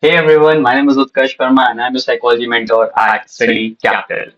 Hey everyone, my name is Utkarsh Verma and I'm a psychology mentor at Study Capital.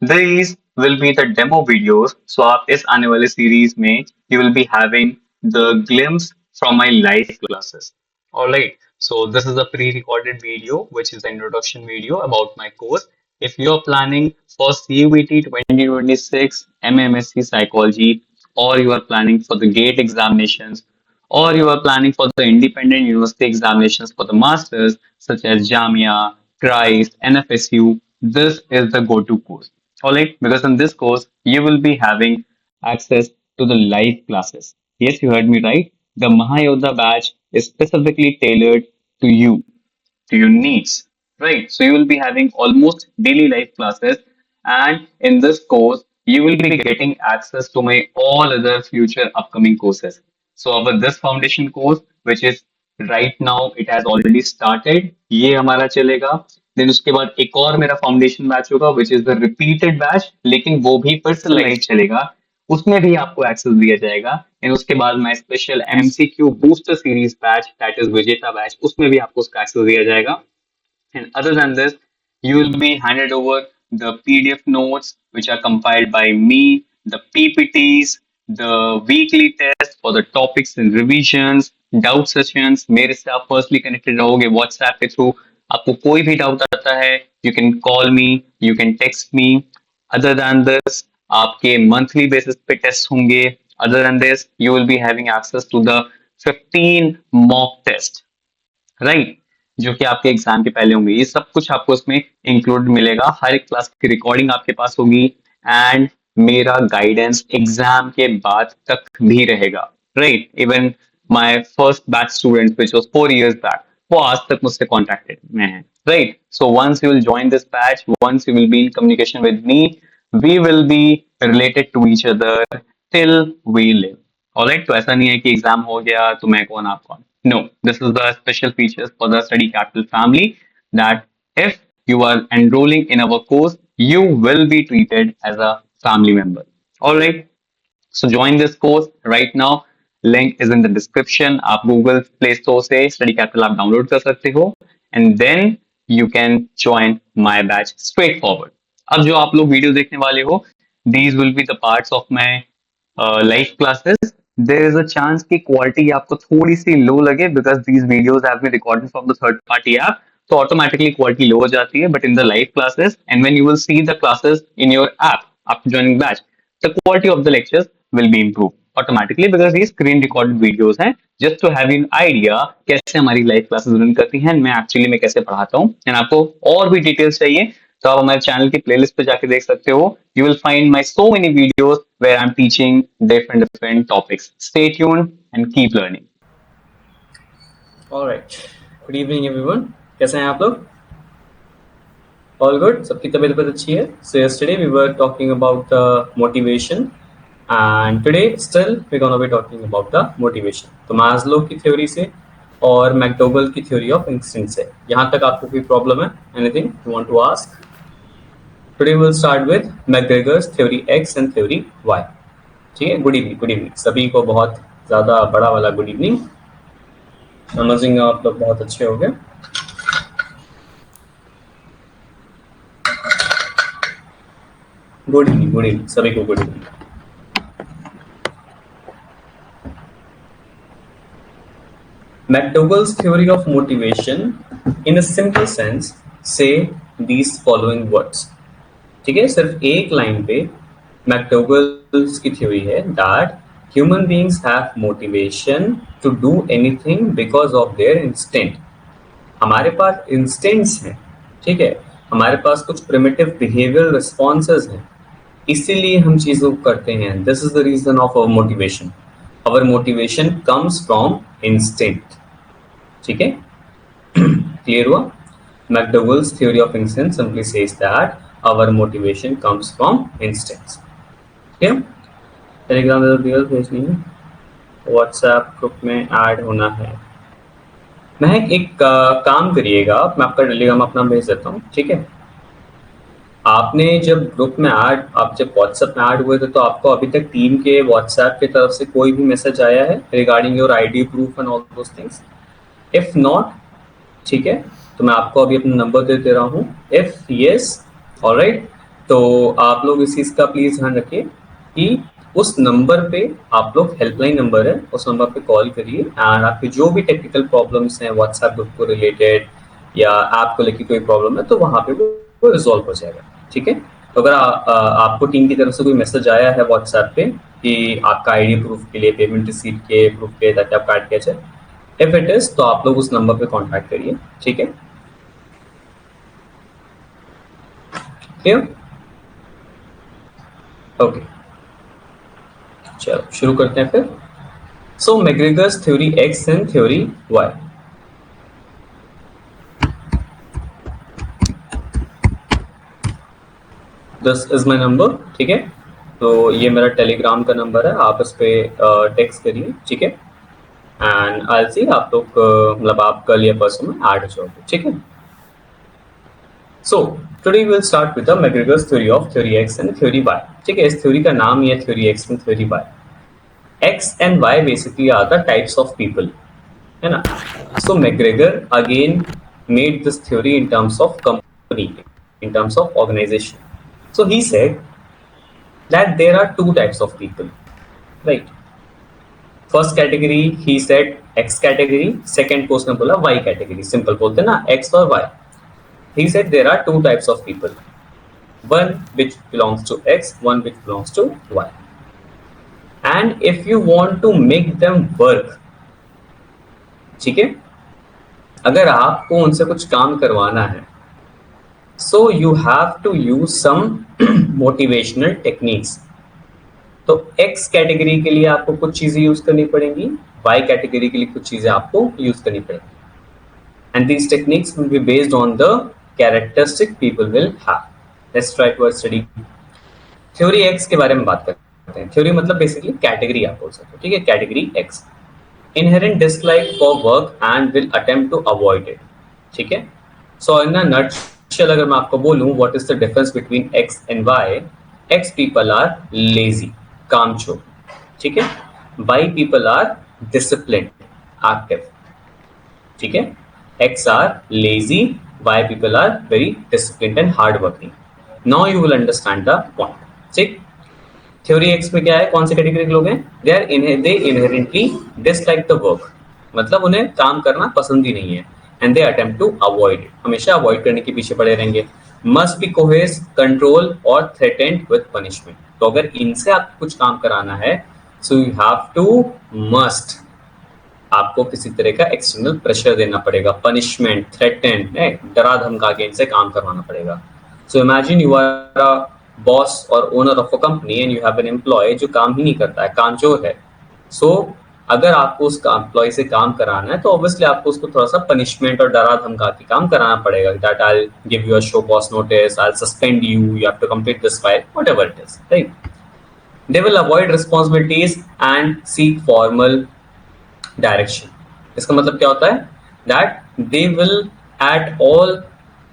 These will be the demo videos. So आप इस आने वाले series में you will be having the glimpse from my live classes. Alright, so this is a pre-recorded video which is an introduction video about my course. If you are planning for CUET 2026 MMSC Psychology or you are planning for the GATE examinations or you are planning for the independent university examinations for the masters such as Jamia, Christ, NFSU, this is the go-to course. Alright, because in this course you will be having access to the live classes. Yes, you heard me right. The Mahayodha batch is specifically tailored to you, to your needs, right? So you will be having almost daily life classes, and in this course, you will be getting access to my all other future upcoming courses. So our this foundation course, which is right now, it has already started. ये हमारा चलेगा. Then उसके बाद एक और मेरा foundation batch होगा, which is the repeated batch, लेकिन वो भी फिर से लाइव चलेगा. उसमें भी आपको एक्सेस दिया जाएगा एंड उसके बाद my special MCQ booster series batch that is विजेता बैच उसमें भी आपको उसका एक्सेस दिया जाएगा. And other than this, you will be handed over the PDF notes which are compiled by me, the PPTs, the weekly tests for the topics and revisions, doubt sessions. मेरे से आप personally connected रहोगे WhatsApp के through. आपको कोई भी doubt आता है you can call me, you can text me. Other than this आपके मंथली बेसिस पे टेस्ट होंगे. Other than this you will be having access to the 15 mock test, right, जो कि आपके एग्जाम के पहले होंगे. ये सब कुछ आपको इसमें इंक्लूड मिलेगा. हर एक क्लास की रिकॉर्डिंग आपके पास होगी एंड मेरा गाइडेंस एग्जाम के बाद तक भी रहेगा, right. Even my first batch students which was 4 years back, वो आज तक मुझसे कॉन्टेक्टेड में है, right. So once you will join this batch, once you will be in communication with me, we will be related to each other till we live. Alright, तो ऐसा नहीं है कि एग्जाम हो गया तो मैं कौन आप कौन. No, this is the special features for the Study Capital family that if you are enrolling in our course, you will be treated as a family member. All right. So join this course right now. Link is in the description. आप Google Play Store से Study Capital आप download कर सकते हो and then you can join my batch straight forward. अब जो आप लोग वीडियो देखने वाले हो, these will be the parts of my live classes. There is a chance कि quality आपको थोड़ी सी low लगे because these videos have been recorded from the third party app. तो automatically quality low हो जाती है. But in the live classes and when you will see the classes in your app after joining batch, the quality of the lectures will be improved automatically because ये screen recorded videos हैं. Just to have an idea कैसे हमारी live classes run करती हैं, मैं actually में कैसे पढ़ाता हूँ. And आपको और भी details चाहिए तो आप हमारे चैनल की प्लेलिस्ट पे जाके देख सकते हो. You will find my so many videos where I am teaching different different topics. Stay tuned and keep learning. Alright, good evening everyone. कैसे हैं आप लोग? ऑल गुड, सबकी तबीयत बहुत अच्छी है. So yesterday we were talking about the motivation and today still we gonna be talking about the motivation. तो मास्लो की थ्योरी से और मैकडोगल की थ्योरी ऑफ इंस्टिंक्ट से. यहाँ तक आपको कोई प्रॉब्लम है? Anything you want to ask? Today we'll start with McGregor's theory X and theory Y. ठीक है, गुड इवनिंग. गुड इवनिंग सभी को, बहुत ज़्यादा बड़ा वाला गुड इवनिंग. समझिंग आप लोग बहुत अच्छे हो गए. गुड इवनिंग सभी को, good evening. McDougall's theory of motivation in a simple sense say these following words. ठीक है, सिर्फ एक लाइन पे मैकडोगल्स की थ्योरी है that human beings have motivation to do anything because of their instinct. हमारे पास इंस्टिंक्ट्स हैं, ठीक है, हमारे पास कुछ प्रिमिटिव बिहेवियरल रिस्पॉन्सेज हैं, इसीलिए हम चीज़ों को करते हैं. This is the reason of our motivation. Our motivation comes from instinct. ठीक है, क्लियर हुआ? McDougall's theory of instinct simply says that our motivation comes from instincts. ठीक है, टेलीग्राम में डिटेल्स भेजनी है, व्हाट्सएप ग्रुप में ऐड होना है. महक एक काम करिएगा, मैं आपका टेलीग्राम अपना भेज देता हूँ. ठीक है, आपने जब ग्रुप में ऐड, आप जब व्हाट्सएप में ऐड हुए थे तो आपको अभी तक टीम के व्हाट्सएप की तरफ से कोई भी मैसेज आया है regarding your ID proof and all those things? If not, ठीक है, तो मैं आपको अभी अपना नंबर दे रहा हूँ, इफ यस ऑलराइट, तो आप लोग इस चीज़ का प्लीज़ ध्यान रखिए कि उस नंबर पे आप लोग, हेल्पलाइन नंबर है, उस नंबर पे कॉल करिए एंड आपके जो भी टेक्निकल प्रॉब्लम्स हैं व्हाट्सएप ग्रुप को रिलेटेड या ऐप को लेकर कोई प्रॉब्लम है तो वहाँ पे वो रिजॉल्व हो जाएगा। ठीक है, तो अगर आपको टीम की तरफ से कोई मैसेज आया है व्हाट्सएप पे कि आपका आईडी प्रूफ के लिए, पेमेंट रिसीट के प्रूफ के लिए, ताकि आपका कार्ड कैच है, इफ इट इज तो आप लोग उस नंबर पे कांटेक्ट करिए। ठीक है, क्लियर? ओके, चलो शुरू करते हैं फिर। So McGregor's theory X and theory Y. This is my number. ठीक है, तो ये मेरा टेलीग्राम का नंबर है, आप इस पे टेक्स्ट करिए। ठीक है, एंड आई सी आप लोग मतलब आप कल या परसों में ऐड हो जाओगे। ठीक है, so today will start with the McGregor's theory of theory X and theory Y. ठीक है, इस थ्योरी का नाम ही है theory X and theory Y. X and Y basically are the types of people, है ना। So McGregor again made this theory in terms of company, in terms of organization. So he said that there are two types of people, right? First category he said X category, second को उसने बोला Y category, simple बोलते ना X और Y. He said there are two types of people, one which belongs to X, one which belongs to Y. And if you want to make them work, ठीक है, अगर आपको उनसे कुछ काम करवाना है, so you have to use some motivational techniques. तो X कैटेगरी के लिए आपको कुछ चीजें यूज करनी पड़ेंगी, Y कैटेगरी के लिए कुछ चीजें आपको यूज करनी पड़ेंगी, and these techniques will be based on the characteristic people will have. Let's try to study. Theory X के बारे में बात करते हैं। थ्योरी मतलब बेसिकली कैटेगरी आप बोल सकते हो। ठीक है, category X, inherent dislike for work and will attempt to avoid it. ठीक है, so in a nutshell अगर मैं आपको बोलूं what is the difference between X and Y, X people are lazy, कामचोर। ठीक है, Y people are disciplined, active। ठीक है, X are lazy, Y people are very disciplined and hard working. Now you will understand the point. ठीक, theory X में क्या है, कौन से कैटेगरी के लोग हैं, they inherently dislike the work, मतलब उन्हें काम करना पसंद ही नहीं है, and they attempt to avoid it, हमेशा अवॉइड करने के पीछे पड़े रहेंगे। मस्ट बी कोहेस, कंट्रोल और थ्रेटेंड विद पनिशमेंट। तो अगर इनसे आपको कुछ काम कराना है, so you have to must, आपको किसी तरह का एक्सटर्नल प्रेशर देना पड़ेगा, पनिशमेंट, थ्रेटेंड, डरा धमका के इनसे काम करवाना पड़ेगा। So imagine you are a boss और owner of a company and you have an employ जो काम ही नहीं करता है, कामचोर है। सो अगर आपको उस एम्प्लॉय से काम कराना है तो ऑब्वियसली आपको उसको थोड़ा सा पनिशमेंट और डरा धमका के काम कराना पड़ेगा, that I give you a show cause notice, I suspend you, you have to complete this file, whatever it is, right. They will avoid responsibilities and seek formal direction. इसका मतलब क्या होता है, that they will at all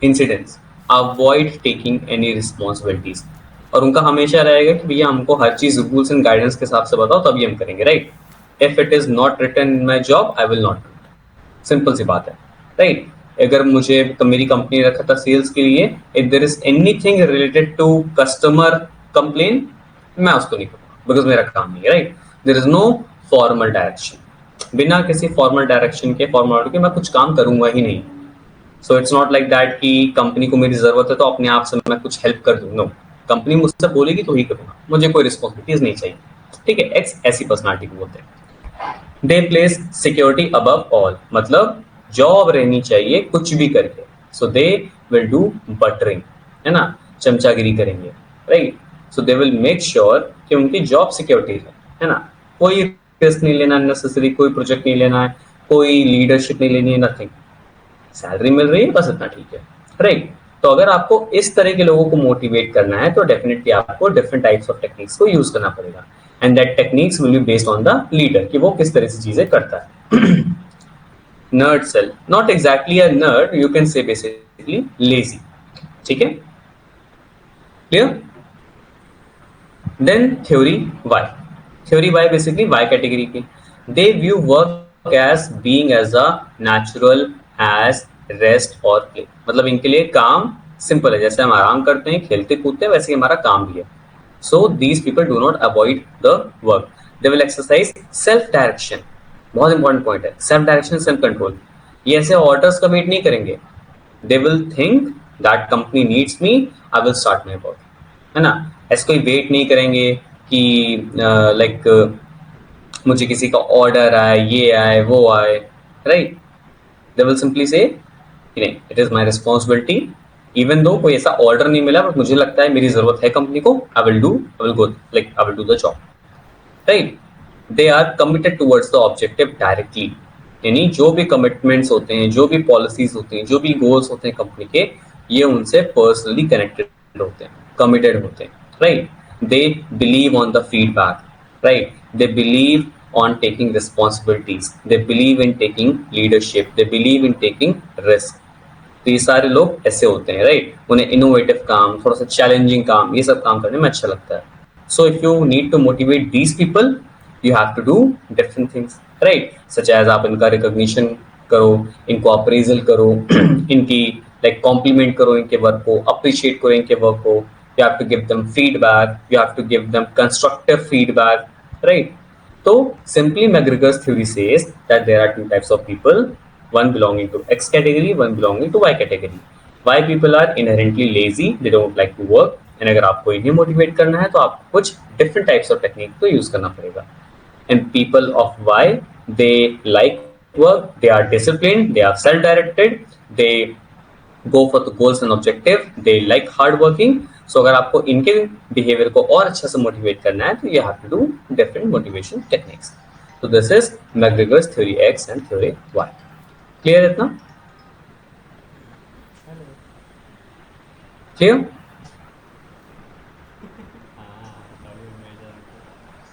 incidents avoid taking any responsibilities, और उनका हमेशा रहेगा कि भैया हमको हर चीज रूल्स एंड गाइडेंस के हिसाब से बताओ तभी हम करेंगे, right. If it is not written in my job I will not do it, simple सी बात है, राइट। अगर मुझे मेरी कंपनी ने रखा था सेल्स के लिए, if there is anything related to customer complain, मैं उसको नहीं करूंगा बिकॉज मेरा काम नहीं है, right. There is no formal direction, बिना किसी फॉर्मल डायरेक्शन के, फॉर्मेलिटी के मैं कुछ काम करूंगा ही नहीं। So it's not like that कि कंपनी को मेरी जरूरत है तो अपने आप से मैं कुछ हेल्प कर दूं, नो, कंपनी मुझसे बोलेगी तो ही करूंगा, मुझे कोई रिस्पॉन्सिबिलिटीज नहीं चाहिए। ठीक है, एक्स ऐसी पर्सनालिटी को बोलते हैं। दे प्लेस सिक्योरिटी अबव ऑल, मतलब जॉब रहनी चाहिए कुछ भी करके, सो दे विल डू बटरिंग, है ना, चमचागिरी करेंगे, right. So they will make sure कि उनकी जॉब सिक्योरिटी है ना, कोई रिस्क नहीं लेना नेसेसरी, कोई प्रोजेक्ट नहीं लेना है, कोई लीडरशिप नहीं लेनी है, नथिंग, सैलरी मिल रही है बस इतना ठीक है, राइट। तो अगर आपको इस तरह के लोगों को मोटिवेट करना है तो डेफिनेटली आपको डिफरेंट टाइप्स ऑफ टेक्निक्स को यूज करना पड़ेगा, and that techniques will be based on the leader कि वो किस तरह से चीजें करता है। Nerd sell, not exactly a nerd, you can say basically lazy. ठीक है, clear. Then theory Y, theory Y basically Y category की, they view work as being as a natural as rest और प्ले। मतलब इनके लिए काम simple है, जैसे हम आराम करते हैं, खेलते कूदते हैं, वैसे ही हमारा काम भी है। So these people do not avoid the work, they will exercise self direction. बहुत इंपॉर्टेंट पॉइंट है, सेल्फ डायरेक्शन, सेल्फ कंट्रोल। ये ऐसे ऑर्डर्स का वेट नहीं करेंगे, they will think that company needs me, I will start my work, है ना। ऐसे कोई वेट नहीं करेंगे कि लाइक मुझे किसी का ऑर्डर आए, ये आए, वो आए, राइट। दे विल सिंपली से नहीं, it is my responsibility, even though कोई ऐसा ऑर्डर नहीं मिला बट मुझे लगता है मेरी जरूरत है कंपनी को, I will go, like I will do the job, right. They are committed towards the objective directly, यानी जो भी कमिटमेंट्स होते हैं, जो भी पॉलिसीज होती हैं, जो भी गोल्स होते हैं कंपनी के, ये उनसे पर्सनली कनेक्टेड होते हैं, कमिटेड होते हैं, right. They believe on the feedback, right. They believe on taking responsibilities, they believe in taking leadership, they believe in taking risk। तो ये सारे लोग ऐसे होते हैं, राइट। उन्हें इनोवेटिव काम, थोड़ा सा चैलेंजिंग काम, ये सब काम करने में अच्छा लगता है। So if you need to motivate these people, you have to do different things, right. Such as आप इनका रिकॉग्निशन करो, इनको अप्रेजल करो, इनकी लाइक कॉम्प्लीमेंट करो, इनके वर्क को अप्रिशिएट करो, इनके वर्क को। You have to give them feedback, you have to give them constructive feedback, right. So simply McGregor's theory says that there are two types of people, one belonging to X category, one belonging to Y category. Y people are inherently lazy, they don't like to work, and अगर आपको इन्हें motivate करना है तो आपको कुछ different types of technique को use करना पड़ेगा। And people of Y, they like work, they are disciplined, they are self-directed, they go for the goals and objective, they like hard working। So अगर आपको इनके बिहेवियर को और अच्छा से मोटिवेट करना है तो you have to do different motivation techniques। So this is McGregor's theory X and theory Y। Clear इतना? Clear?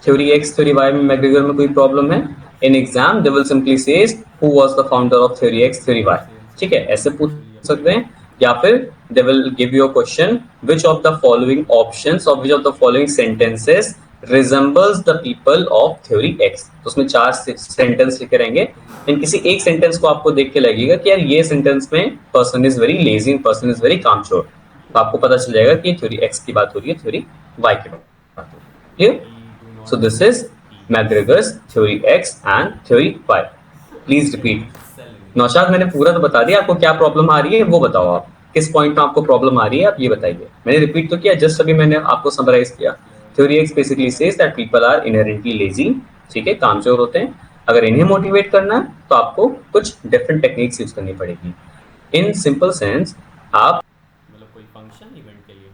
Theory X, theory Y में McGregor में कोई प्रॉब्लम है? In exam they will simply say who was the founder of theory X, theory Y। ठीक है, ऐसे पूछ सकते हैं। या फिर they will give you a question, which of the following options or which of the following sentences resembles the people of theory X। तो उसमें 4 सेंटेंस लिखे रहेंगे, इन किसी एक सेंटेंस को आपको देख के लगेगा कि यार ये सेंटेंस में person is very lazy and person is very कामचोर, तो आपको पता चल जाएगा कि थ्योरी एक्स की बात हो रही है, थ्योरी वाई की बात हो रही है। Clear? So this is McGregor's theory X and theory Y. Please repeat. Naushad मैंने पूरा तो बता दिया, आपको क्या प्रॉब्लम आ रही है वो बताओ, आप किस पॉइंट में आपको प्रॉब्लम आ रही है आप ये बताइए। मैंने रिपीट तो किया, जस्ट अभी मैंने आपको समराइज किया। Theory X basically says that people are inherently lazy, ठीक है, कामचोर होते हैं। अगर इन्हें मोटिवेट करना है तो आपको कुछ डिफरेंट टेक्निक्स यूज करनी पड़ेगी। इन सिंपल सेंस आप मतलब कोई फंक्शन इवेंट के लिए